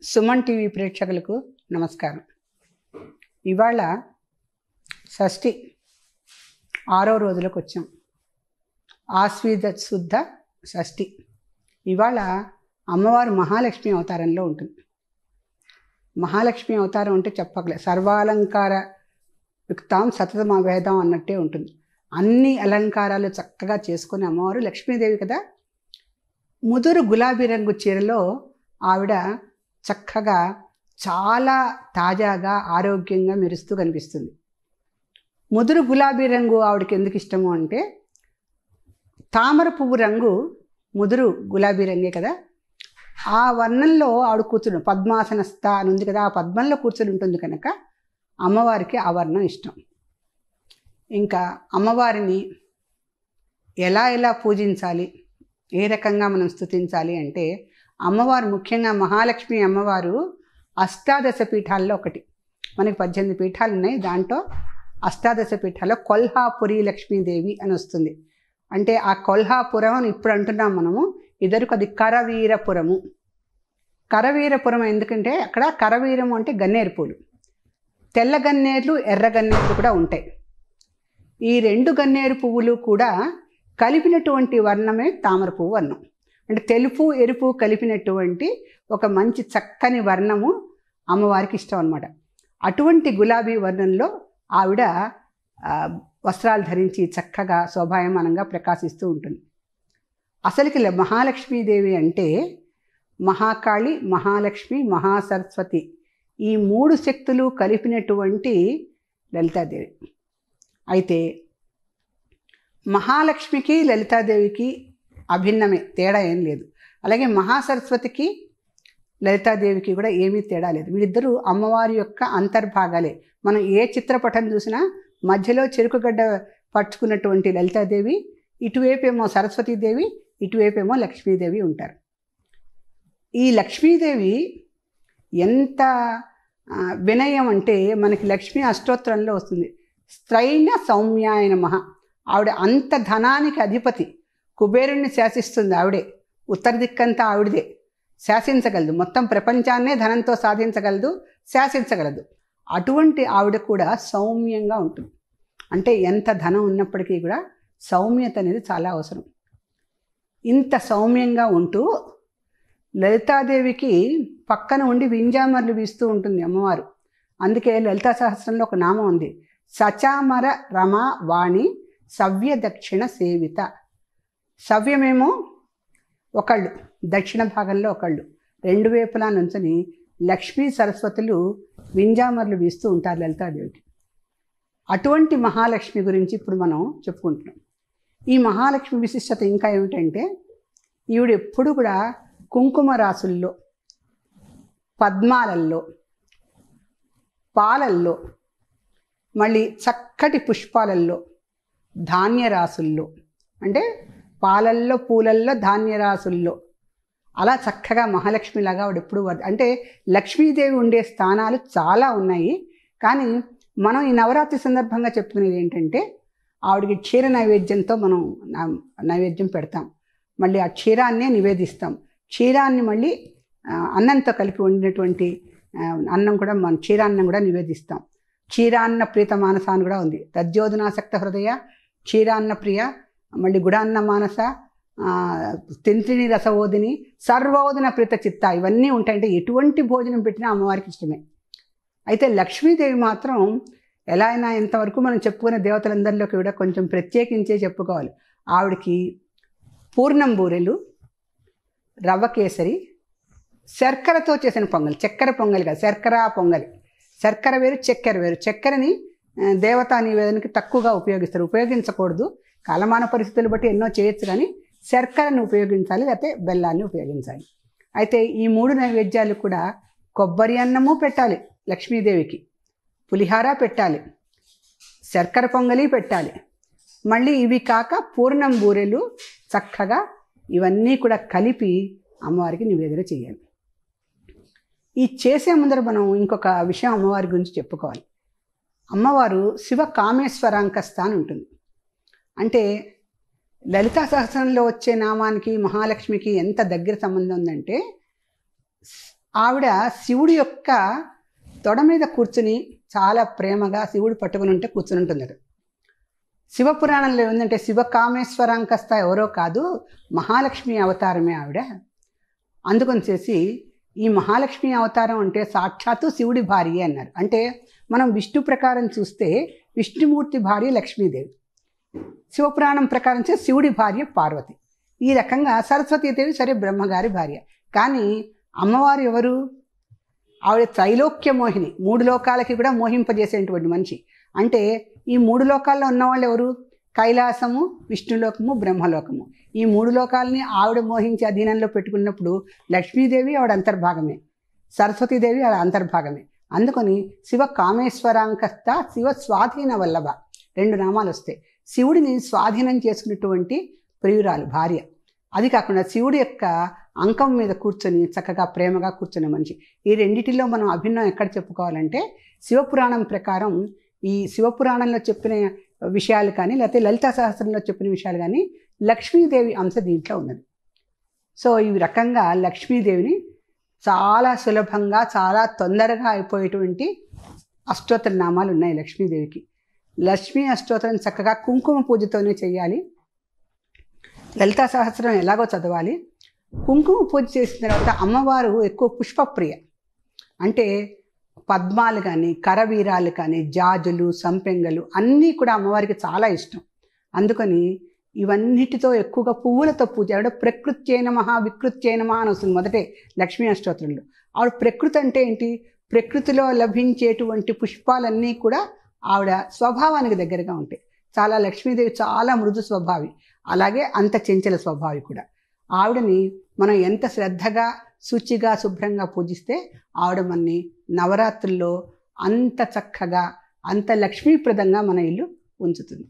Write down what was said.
Suman TV ప్రేక్షకులకు నమస్కారం. ఇవాళ షష్ఠి 6వ రోజులకు వచ్చాం. ఆశ్వీజ శుద్ధ షష్ఠి. ఇవాళ అమ్మవారు మహాలక్ష్మి అవతారంలో ఉంటుంది. మహాలక్ష్మి అవతారం అంటే చెప్పకలే, సర్వాలంకార యుక్తాం సతతం అవేదం అన్నట్టే ఉంటుంది. అన్ని అలంకారాలు చక్కగా చేసుకుని అమ్మవారు లక్ష్మీదేవి కదా. ముదురు గులాబీ రంగు చీరలో ఆవిడ చక్కగా చాలా తాజాగా ఆరోగ్యంగా మెరుస్తూ కనిపిస్తుంది. ముదురు గులాబీ రంగు ఆవిడకి ఎందుకు ఇష్టము అంటే, తామర పువ్వు రంగు ముదురు గులాబీ రంగే కదా. ఆ వర్ణంలో ఆవిడ కూర్చుని పద్మాసనస్థ అని ఉంది కదా, ఆ పద్మంలో కూర్చుని ఉంటుంది కనుక అమ్మవారికి ఆ వర్ణం ఇష్టం. ఇంకా అమ్మవారిని ఎలా పూజించాలి, ఏ రకంగా మనం స్తుతించాలి అంటే, అమ్మవారు ముఖ్యంగా మహాలక్ష్మి అమ్మవారు అష్టాదశ పీఠాల్లో ఒకటి. మనకి 18 పీఠాలు ఉన్నాయి. దాంట్లో అష్టాదశ పీఠాల్లో కొల్హాపురి లక్ష్మీదేవి అని వస్తుంది. అంటే ఆ కొల్హాపురం అని ఇప్పుడు అంటున్నాం మనము, ఇద్దరికి అది కరవీరపురము. కరవీరపురం ఎందుకంటే అక్కడ కరవీరం అంటే గన్నేరు పూలు, తెల్ల గన్నేర్లు ఎర్ర గన్నేర్లు కూడా ఉంటాయి. ఈ 2 గన్నేరు పువ్వులు కూడా కలిపినటువంటి వర్ణమే తామర పువ్వు వర్ణం. అంటే తెలుపు ఎరుపు కలిపినటువంటి ఒక మంచి చక్కని వర్ణము అమ్మవారికి ఇష్టం అన్నమాట. అటువంటి గులాబీ వర్ణంలో ఆవిడ వస్త్రాలు ధరించి చక్కగా శోభాయమానంగా ప్రకాశిస్తూ ఉంటుంది. అసలుకి మహాలక్ష్మీదేవి అంటే మహాకాళి, మహాలక్ష్మి, మహాసరస్వతి ఈ 3 శక్తులు కలిపినటువంటి లలితాదేవి. అయితే మహాలక్ష్మికి లలితాదేవికి అభిన్నమే, తేడా ఏం లేదు. అలాగే మహాసరస్వతికి లలితాదేవికి కూడా ఏమీ తేడా లేదు. వీళ్ళిద్దరూ అమ్మవారి యొక్క అంతర్భాగాలే. మనం ఏ చిత్రపటం చూసినా మధ్యలో చెరుకుగడ్డ పట్టుకున్నటువంటి లలితాదేవి, ఇటువైపేమో సరస్వతీదేవి, ఇటువైపేమో లక్ష్మీదేవి ఉంటారు. ఈ లక్ష్మీదేవి ఎంత వినయం అంటే, మనకి లక్ష్మీ అష్టోత్తరంలో వస్తుంది, స్త్రైణ సౌమ్యాయ నమః. ఆవిడ అంత ధనానికి అధిపతి, కుబేరుణ్ణి శాసిస్తుంది ఆవిడే. ఉత్తర దిక్కంతా ఆవిడదే, శాసించగలదు. మొత్తం ప్రపంచాన్నే ధనంతో సాధించగలదు, శాసించగలదు. అటువంటి ఆవిడ కూడా సౌమ్యంగా ఉంటుంది. అంటే ఎంత ధనం ఉన్నప్పటికీ కూడా సౌమ్యత అనేది చాలా అవసరం. ఇంత సౌమ్యంగా ఉంటూ లలితాదేవికి పక్కన ఉండి వింజామర్లు వీస్తూ ఉంటుంది అమ్మవారు. అందుకే లలితా సహస్రంలో ఒక నామం ఉంది, సచామర రమా వాణి సవ్య దక్షిణ సేవిత. సవ్యమేమో ఒకళ్ళు, దక్షిణ భాగంలో ఒకళ్ళు, 2 వైపులా నుంచని లక్ష్మీ సరస్వతులు వింజామర్లు వీస్తూ ఉంటారు లలితాదేవికి. అటువంటి మహాలక్ష్మి గురించి ఇప్పుడు మనం చెప్పుకుంటున్నాం. ఈ మహాలక్ష్మి విశిష్టత ఇంకా ఏమిటంటే, ఈవిడ ఎప్పుడు కూడా కుంకుమ రాసుల్లో, పద్మాలల్లో, పాలల్లో, మళ్ళీ చక్కటి పుష్పాలల్లో, ధాన్యరాసుల్లో, అంటే పాలల్లో, పూలల్లో, ధాన్యరాసుల్లో అలా చక్కగా మహాలక్ష్మిలాగా ఆవిడ ఎప్పుడు అంటే లక్ష్మీదేవి ఉండే స్థానాలు చాలా ఉన్నాయి. కానీ మనం ఈ నవరాత్రి సందర్భంగా చెప్పుకునేది ఏంటంటే, ఆవిడకి క్షీర నైవేద్యంతో మనం నైవేద్యం పెడతాం. మళ్ళీ ఆ క్షీరాన్నే నివేదిస్తాం. క్షీరాన్ని మళ్ళీ అన్నంతో కలిపి వండినటువంటి అన్నం కూడా, మన క్షీరాన్నం కూడా నివేదిస్తాం. క్షీరాన్న ప్రీత మానస అని కూడా ఉంది. తద్యోధనాసక్త హృదయ క్షీరాన్న ప్రియ, మళ్ళీ గుడాన్న మానస, తింత్రిని రసవోదిని, సర్వోదన ప్రీత చిత్త, ఇవన్నీ ఉంటాయంటే ఎటువంటి భోజనం పెట్టినా అమ్మవారికి ఇష్టమే. అయితే లక్ష్మీదేవి మాత్రం ఎలా అయినా ఇంతవరకు మనం చెప్పుకునే దేవతలందరిలోకి కూడా కొంచెం ప్రత్యేకించే చెప్పుకోవాలి. ఆవిడకి పూర్ణం బూరెలు, రవ్వ కేసరి, శర్కరతో చేసిన పొంగలి, చక్కెర పొంగలి కాదు, శర్కర పొంగలి. శర్కర వేరు, చక్కెర వేరు. చక్కెరని దేవతా నివేదనకి తక్కువగా ఉపయోగిస్తారు, ఉపయోగించకూడదు. కాలమాన పరిస్థితులు బట్టి ఎన్నో చేయొచ్చు, కానీ శర్కరను ఉపయోగించాలి, లేకపోతే బెల్లాన్ని ఉపయోగించాలి. అయితే ఈ 3 నైవేద్యాలు కూడా కొబ్బరి అన్నము పెట్టాలి లక్ష్మీదేవికి, పులిహార పెట్టాలి, శర్కర పొంగలి పెట్టాలి, మళ్ళీ ఇవి కాక పూర్ణం బూరెలు చక్కగా ఇవన్నీ కూడా కలిపి అమ్మవారికి నివేదన చేయాలి. ఈ చేసే ముందర మనం ఇంకొక విషయం అమ్మవారి గురించి చెప్పుకోవాలి. అమ్మవారు శివ కామేశ్వరాంకస్థ అని ఉంటుంది. అంటే లలితా సహస్రంలో వచ్చే నామానికి మహాలక్ష్మికి ఎంత దగ్గర సంబంధం ఉందంటే, ఆవిడ శివుడి యొక్క తొడ మీద కూర్చుని చాలా ప్రేమగా శివుడు పట్టుకుని ఉంటే కూర్చుని ఉంటుందట. శివపురాణంలో ఏంటంటే శివకామేశ్వరాంకస్త ఎవరో కాదు, మహాలక్ష్మి అవతారమే ఆవిడ. అందుకని చేసి ఈ మహాలక్ష్మి అవతారం అంటే సాక్షాత్తు శివుడి భార్య అన్నారు. అంటే మనం విష్ణు ప్రకారం చూస్తే విష్ణుమూర్తి భార్య లక్ష్మీదేవి, శివపురాణం ప్రకారం చూస్తే శివుడి భార్య పార్వతి. ఈ రకంగా సరస్వతీదేవి సరే బ్రహ్మగారి భార్య. కానీ అమ్మవారు ఎవరు? ఆవిడ త్రైలోక్య మోహిని, 3 లోకాలకి కూడా మోహింపజేసేటువంటి మనిషి. అంటే ఈ 3 లోకాల్లో ఉన్నవాళ్ళు ఎవరు? కైలాసము, విష్ణులోకము, బ్రహ్మలోకము. ఈ 3 లోకాలని ఆవిడ మోహించి అధీనంలో పెట్టుకున్నప్పుడు లక్ష్మీదేవి ఆవిడ అంతర్భాగమే, సరస్వతీదేవి ఆవిడ అంతర్భాగమే. అందుకని శివ కామేశ్వరాంకస్త శివ స్వాధీన వల్లభ 2 నామాలు వస్తాయి. శివుడిని స్వాధీనం చేసుకున్నటువంటి ప్రియురాలు భార్య. అది కాకుండా శివుడి యొక్క అంకం మీద కూర్చొని చక్కగా ప్రేమగా కూర్చున్న మనిషి. ఈ రెండిటిలో మనం అభిన్నం ఎక్కడ చెప్పుకోవాలంటే శివపురాణం ప్రకారం, ఈ శివపురాణంలో చెప్పిన విషయాలు కానీ లేకపోతే లలితా సహస్రంలో చెప్పిన విషయాలు కానీ లక్ష్మీదేవి అంశ దీంట్లో ఉన్నది. సో ఈ రకంగా లక్ష్మీదేవిని చాలా సులభంగా చాలా తొందరగా అయిపోయేటువంటి అష్టోత్తర నామాలు ఉన్నాయి లక్ష్మీదేవికి. లక్ష్మీ అష్టోత్తరం చక్కగా కుంకుమ పూజతోనే చేయాలి. లలితా సహస్రం ఎలాగో చదవాలి. కుంకుమ పూజ చేసిన తర్వాత అమ్మవారు ఎక్కువ పుష్పప్రియ. అంటే పద్మాలు కానీ కరవీరాలు కానీ జాజులు సంపెంగలు అన్నీ కూడా అమ్మవారికి చాలా ఇష్టం. అందుకని ఇవన్నిటితో ఎక్కువగా పువ్వులతో పూజ. ఆవిడ ప్రకృత్యై నమః వికృత్యై నమః అని వస్తుంది మొదటే లక్ష్మీ అష్టోత్తరంలో. ఆవిడ ప్రకృతి అంటే ఏంటి? ప్రకృతిలో లభించేటువంటి పుష్పాలన్నీ కూడా ఆవిడ స్వభావానికి దగ్గరగా ఉంటాయి. చాలా లక్ష్మీదేవి చాలా మృదు స్వభావి, అలాగే అంత చంచల స్వభావి కూడా. ఆవిడని మనం ఎంత శ్రద్ధగా శుచిగా శుభ్రంగా పూజిస్తే ఆవిడ మనని నవరాత్రుల్లో అంత చక్కగా అంత లక్ష్మీప్రదంగా మన ఇల్లు ఉంచుతుంది.